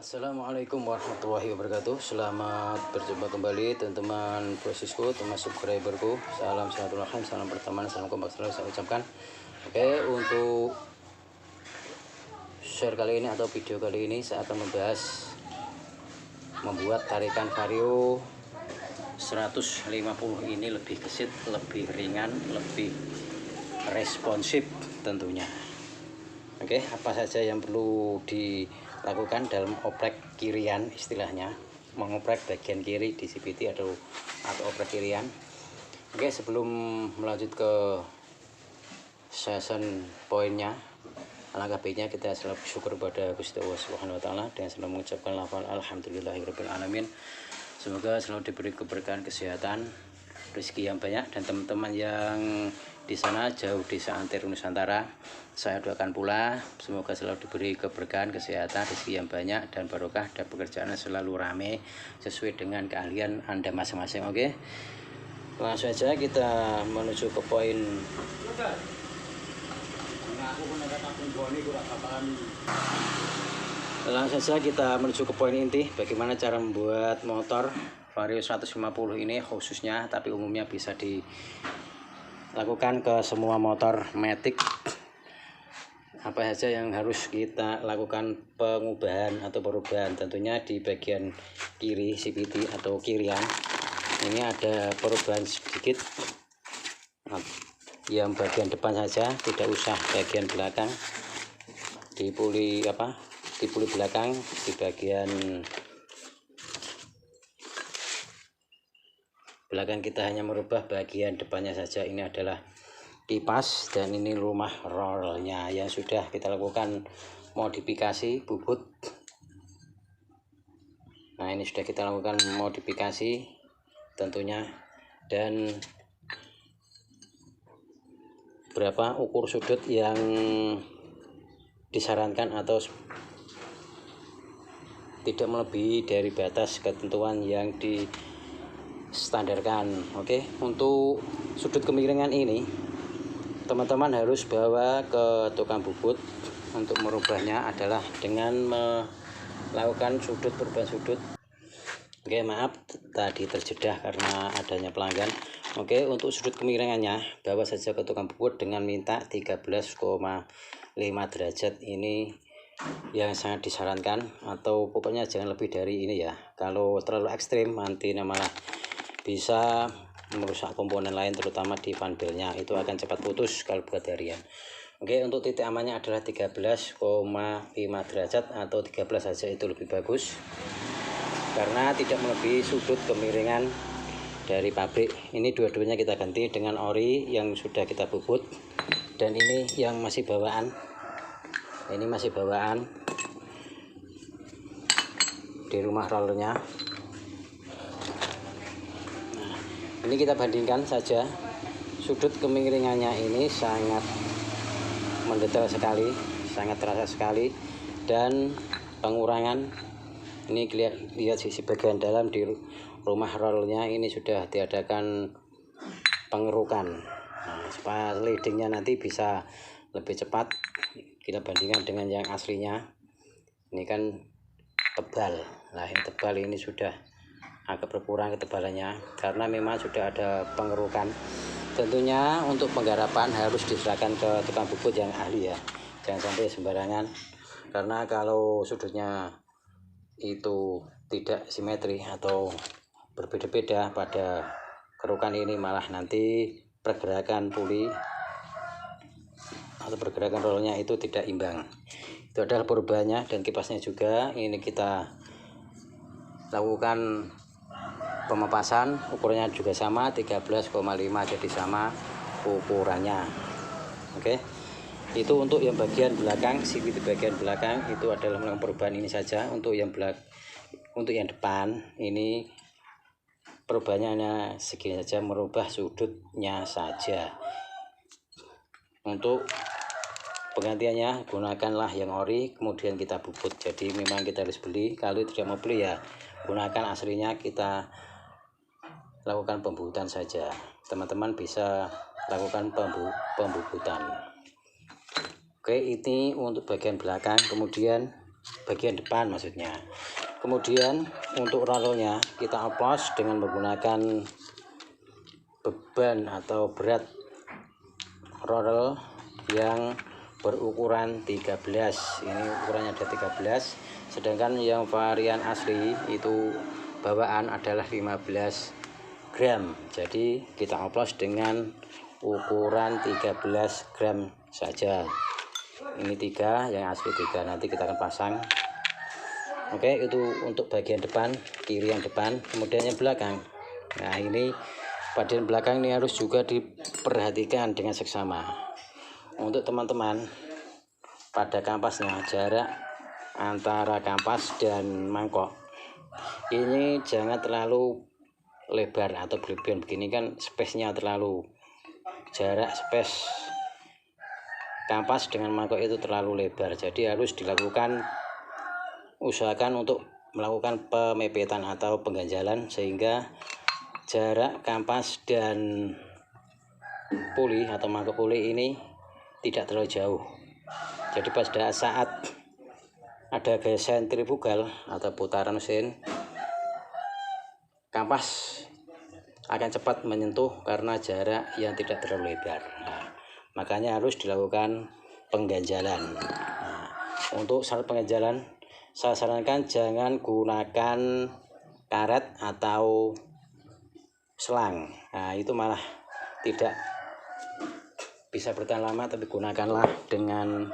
Assalamualaikum warahmatullahi wabarakatuh. Selamat berjumpa kembali teman-teman bosisku, teman subscriberku. Salam silaturahim, salam pertemanan, salam kompak selalu saya ucapkan. Oke, untuk share kali ini atau video kali ini saya akan membahas membuat tarikan vario 150 ini lebih gesit, lebih ringan, lebih responsif tentunya. Oke, apa saja yang perlu dilakukan dalam oprek kirian, istilahnya mengoprek bagian kiri di CVT atau oprek kirian. Oke, sebelum melanjut ke session poinnya, alangkah baiknya kita selalu bersyukur pada Gusti Allah Subhanahu wa taala dan selalu mengucapkan lafal alhamdulillahirabbil alamin. Semoga selalu diberi keberkahan, kesehatan, rezeki yang banyak, dan teman-teman yang di sana jauh di seantero Nusantara, saya doakan pula semoga selalu diberi keberkahan, kesehatan, rezeki yang banyak dan barokah, dan pekerjaan selalu ramai sesuai dengan keahlian Anda masing-masing. Oke, langsung saja kita menuju ke poin. Langsung saja kita menuju ke poin inti, bagaimana cara membuat motor vario 150 ini khususnya, tapi umumnya bisa dilakukan ke semua motor matic. Apa saja yang harus kita lakukan pengubahan atau perubahan? Tentunya di bagian kiri CVT atau kirian ini ada perubahan sedikit, yang bagian depan saja, tidak usah bagian belakang. Di puli belakang, di bagian belakang kita hanya merubah bagian depannya saja. Ini adalah kipas dan ini rumah rollnya yang sudah kita lakukan modifikasi bubut. Nah, ini sudah kita lakukan modifikasi tentunya, dan berapa ukur sudut yang disarankan atau tidak melebihi dari batas ketentuan yang distandarkan. Oke, untuk sudut kemiringan ini teman-teman harus bawa ke tukang bubut. Untuk merubahnya adalah dengan melakukan perubahan sudut. Oke, maaf tadi terjeda karena adanya pelanggan. Oke, untuk sudut kemiringannya bawa saja ke tukang bubut dengan minta 13,5 derajat. Ini yang sangat disarankan, atau pokoknya jangan lebih dari ini ya. Kalau terlalu ekstrim nanti malah bisa merusak komponen lain, terutama di panbelnya, itu akan cepat putus kalau buat harian. Oke, untuk titik amannya adalah 13,5 derajat atau 13 saja itu lebih bagus, karena tidak melebihi sudut kemiringan dari pabrik. Ini dua-duanya kita ganti dengan ori yang sudah kita bubut, dan ini yang masih bawaan. Ini masih bawaan di rumah rollernya. Nah, ini kita bandingkan saja. Sudut kemiringannya ini sangat mendetail sekali, sangat terasa sekali, dan pengurangan ini lihat sisi bagian dalam di rumah rollernya ini sudah diadakan pengerukan. Nah, supaya leadingnya nanti bisa lebih cepat, kita bandingkan dengan yang aslinya. Ini kan tebal, nah yang tebal ini sudah agak berkurang ketebalannya karena memang sudah ada pengerukan. Tentunya untuk penggarapan harus diserahkan ke tukang bubut yang ahli ya, jangan sampai sembarangan, karena kalau sudutnya itu tidak simetri atau berbeda-beda pada kerukan ini, malah nanti pergerakan puli atau pergerakan rollnya itu tidak imbang. Itu adalah perubahannya, dan kipasnya juga ini kita lakukan pemapasan, ukurannya juga sama 13,5, jadi sama ukurannya. Oke, itu untuk yang bagian belakang, CVT bagian belakang itu adalah melakukan perubahan ini saja. Untuk yang depan ini perubahannya hanya segini saja, merubah sudutnya saja. Untuk penggantiannya gunakanlah yang ori, kemudian kita bubut. Jadi memang kita harus beli, kalau tidak mau beli ya gunakan aslinya, kita lakukan pembubutan saja. Teman-teman bisa lakukan pembubutan. Oke, ini untuk bagian belakang. Kemudian bagian depan maksudnya. Kemudian untuk rollnya kita oplos dengan menggunakan beban atau berat roll yang berukuran 13. Ini ukurannya ada 13, sedangkan yang varian asli itu bawaan adalah 15 gram. Jadi kita oplos dengan ukuran 13 gram saja. Ini 3, yang asli 3, nanti kita akan pasang. Oke, itu untuk bagian depan, kiri yang depan. Kemudian yang belakang, nah ini bagian belakang ini harus juga diperhatikan dengan seksama. Untuk teman-teman, pada kampasnya jarak antara kampas dan mangkok ini jangan terlalu lebar atau berlebihan. Begini kan space-nya terlalu, jarak space kampas dengan mangkok itu terlalu lebar. Jadi harus dilakukan, usahakan untuk melakukan pemepetan atau pengganjalan sehingga jarak kampas dan puli atau mangkok puli ini tidak terlalu jauh. Jadi pada saat ada gaya sentrifugal atau putaran mesin, kampas akan cepat menyentuh karena jarak yang tidak terlalu lebar. Nah, makanya harus dilakukan pengganjalan. Nah, untuk syarat pengganjalan, saya sarankan jangan gunakan karet atau selang. Nah, itu malah tidak bisa bertahan lama, tapi gunakanlah dengan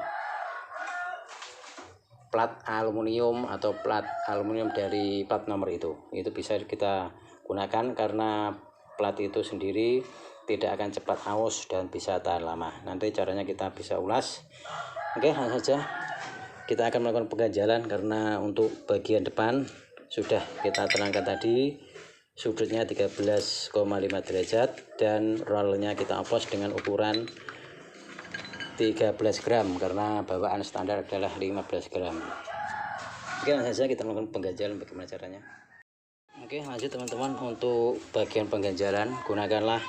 plat aluminium atau plat aluminium dari plat nomor itu bisa kita gunakan karena plat itu sendiri tidak akan cepat aus dan bisa tahan lama. Nanti caranya kita bisa ulas. Oke, langsung saja kita akan melakukan pengganjalan. Karena untuk bagian depan sudah kita terangkan tadi, sudutnya 13,5 derajat dan rollnya kita oplos dengan ukuran 13 gram karena bawaan standar adalah 15 gram. Oke, langsung saja kita melakukan pengganjalan. Bagaimana caranya? Oke, lanjut teman-teman. Untuk bagian pengganjalan gunakanlah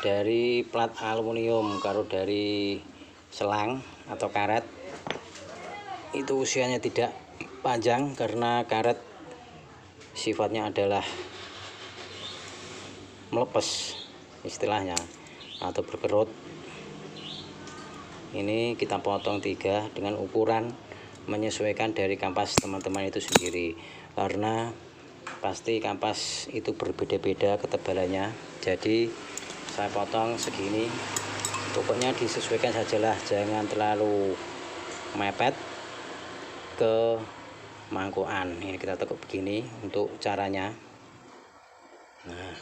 dari plat aluminium. Kalau dari selang atau karet itu usianya tidak panjang karena karet sifatnya adalah melepes istilahnya atau berkerut. Ini kita potong 3 dengan ukuran menyesuaikan dari kampas teman-teman itu sendiri, karena pasti kampas itu berbeda-beda ketebalannya. Jadi saya potong segini, pokoknya disesuaikan sajalah, jangan terlalu mepet ke mangkokan. Ini kita tekuk begini untuk caranya. Nah,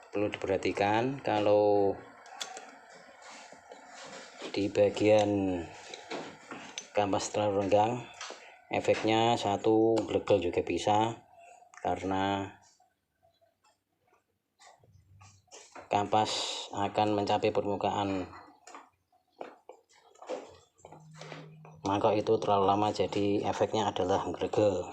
perlu diperhatikan kalau di bagian kampas terlalu renggang, efeknya satu glegel juga bisa, karena kampas akan mencapai permukaan mangkok itu terlalu lama, jadi efeknya adalah glegel.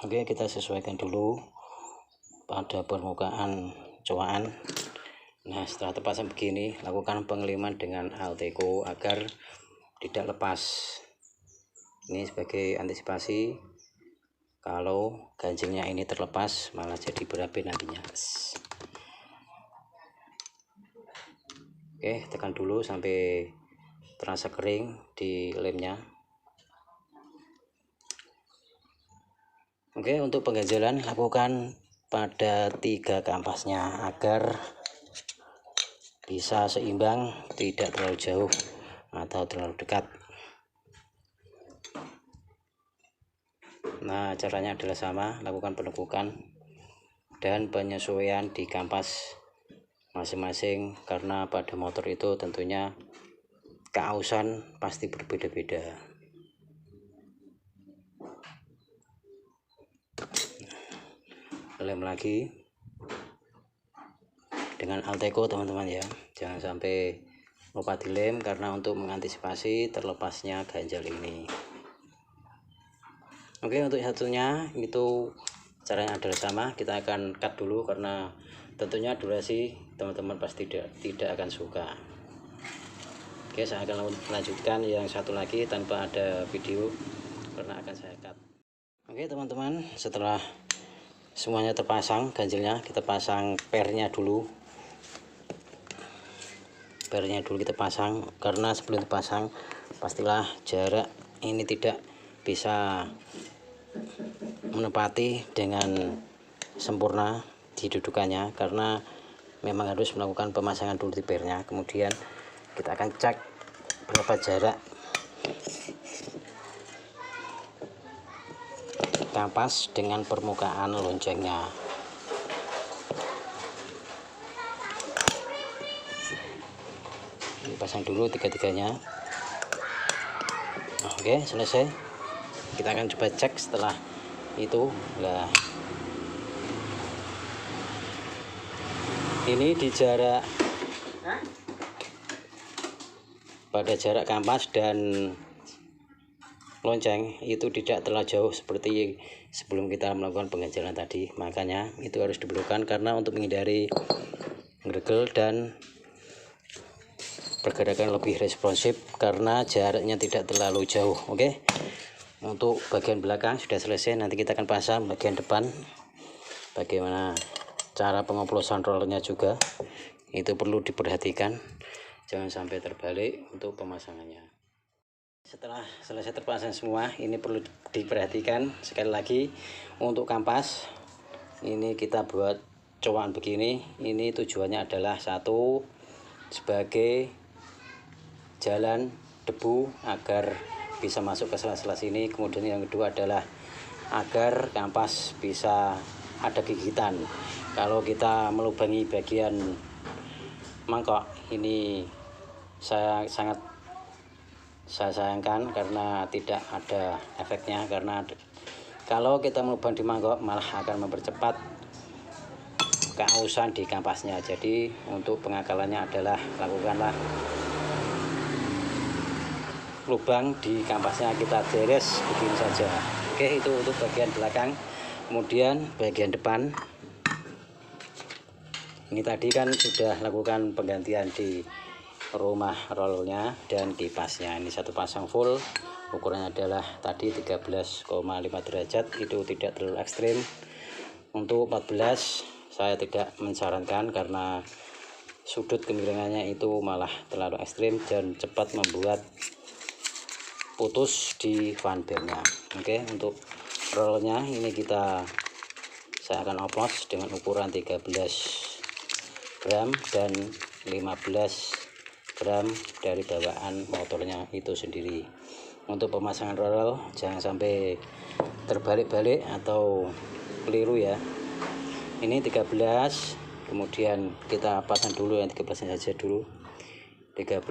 Oke, kita sesuaikan dulu pada permukaan cowaan. Nah, setelah terpasang begini, lakukan pengeliman dengan Alteco agar tidak lepas. Ini sebagai antisipasi kalau ganjilnya ini terlepas malah jadi berabe nantinya. Oke, tekan dulu sampai terasa kering di lemnya. Oke, untuk pengganjalan lakukan pada 3 kampasnya agar bisa seimbang, tidak terlalu jauh atau terlalu dekat. Nah, caranya adalah sama, lakukan penekukan dan penyesuaian di kampas masing-masing, karena pada motor itu tentunya keausan pasti berbeda-beda. Lem lagi dengan Alteco teman-teman ya, jangan sampai lupa dilem karena untuk mengantisipasi terlepasnya ganjal ini. Oke, untuk satunya itu caranya adalah sama. Kita akan cut dulu karena tentunya durasi teman-teman pasti tidak akan suka. Oke, saya akan lanjutkan yang satu lagi tanpa ada video karena akan saya cut. Oke teman-teman, setelah semuanya terpasang ganjilnya, kita pasang pernya dulu. Pernya dulu kita pasang, karena sebelum dipasang pastilah jarak ini tidak bisa menepati dengan sempurna di dudukannya, karena memang harus melakukan pemasangan dulu di pernya. Kemudian kita akan cek berapa jarak kampas dengan permukaan loncengnya. Pasang dulu tiga-tiganya. Oke, selesai. Kita akan coba cek setelah itu. Nah, ini di jarak pada jarak kampas dan lonceng itu tidak terlalu jauh seperti sebelum kita melakukan pengganjalan tadi. Makanya itu harus diperlukan karena untuk menghindari ngeregel dan pergerakan lebih responsif karena jaraknya tidak terlalu jauh. Oke, untuk bagian belakang sudah selesai. Nanti kita akan pasang bagian depan. Bagaimana cara pengoplosan rollernya juga itu perlu diperhatikan, jangan sampai terbalik untuk pemasangannya. Setelah selesai terpasang semua, ini perlu diperhatikan sekali lagi untuk kampas. Ini kita buat cowaan begini. Ini tujuannya adalah satu, sebagai jalan debu agar bisa masuk ke sela-sela sini. Kemudian yang kedua adalah agar kampas bisa ada gigitan. Kalau kita melubangi bagian mangkok ini, saya sayangkan karena tidak ada efeknya, karena kalau kita melubang di mangkok malah akan mempercepat keausan di kampasnya. Jadi untuk pengakalannya adalah lakukanlah lubang di kampasnya, kita beres begini saja. Oke, itu untuk bagian belakang. Kemudian bagian depan ini tadi kan sudah lakukan penggantian di rumah rollnya dan kipasnya. Ini satu pasang full, ukurannya adalah tadi 13,5 derajat, itu tidak terlalu ekstrim. Untuk 14 saya tidak mensarankan karena sudut kemiringannya itu malah terlalu ekstrim dan cepat membuat putus di fan bearnya. Oke, untuk rollnya ini saya akan oplos dengan ukuran 13 gram dan 15 gram dari bawaan motornya itu sendiri. Untuk pemasangan roll jangan sampai terbalik-balik atau keliru ya. Ini 13, kemudian kita pasang dulu yang 13 saja dulu. 13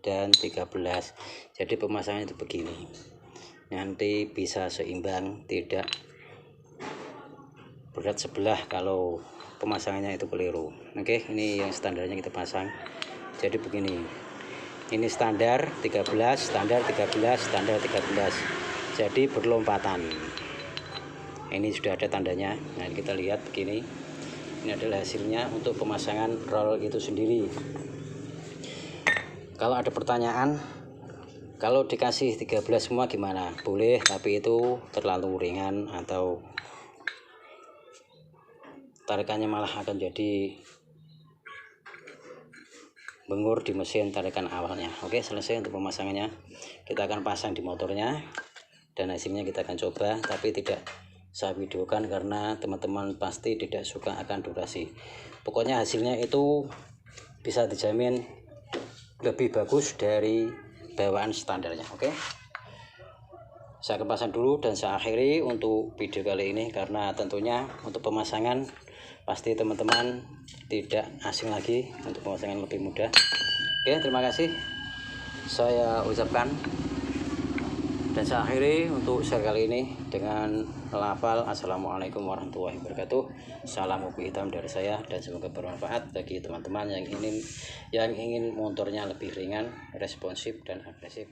dan 13. Jadi pemasangan itu begini. Nanti bisa seimbang, tidak berat sebelah kalau pemasangannya itu keliru. Oke, ini yang standarnya kita pasang. Jadi begini, ini standar 13, standar 13, standar 13. Jadi berlompatan. Ini sudah ada tandanya. Nah, kita lihat begini. Ini adalah hasilnya untuk pemasangan roll itu sendiri. Kalau ada pertanyaan, kalau dikasih 13 semua gimana? Boleh, tapi itu terlalu ringan atau tarikannya malah akan jadi bengur di mesin tarikan awalnya. Oke, selesai untuk pemasangannya. Kita akan pasang di motornya dan hasilnya kita akan coba, tapi tidak saya videokan karena teman-teman pasti tidak suka akan durasi. Pokoknya hasilnya itu bisa dijamin lebih bagus dari bawaan standarnya. Oke, saya akan pasang dulu dan saya akhiri untuk video kali ini karena tentunya untuk pemasangan pasti teman-teman tidak asing lagi, untuk pemasangan lebih mudah. Oke, terima kasih saya ucapkan dan saya akhiri untuk share kali ini dengan lafal Assalamualaikum warahmatullahi wabarakatuh. Salam kopi hitam dari saya dan semoga bermanfaat bagi teman-teman yang ingin motornya lebih ringan, responsif dan agresif.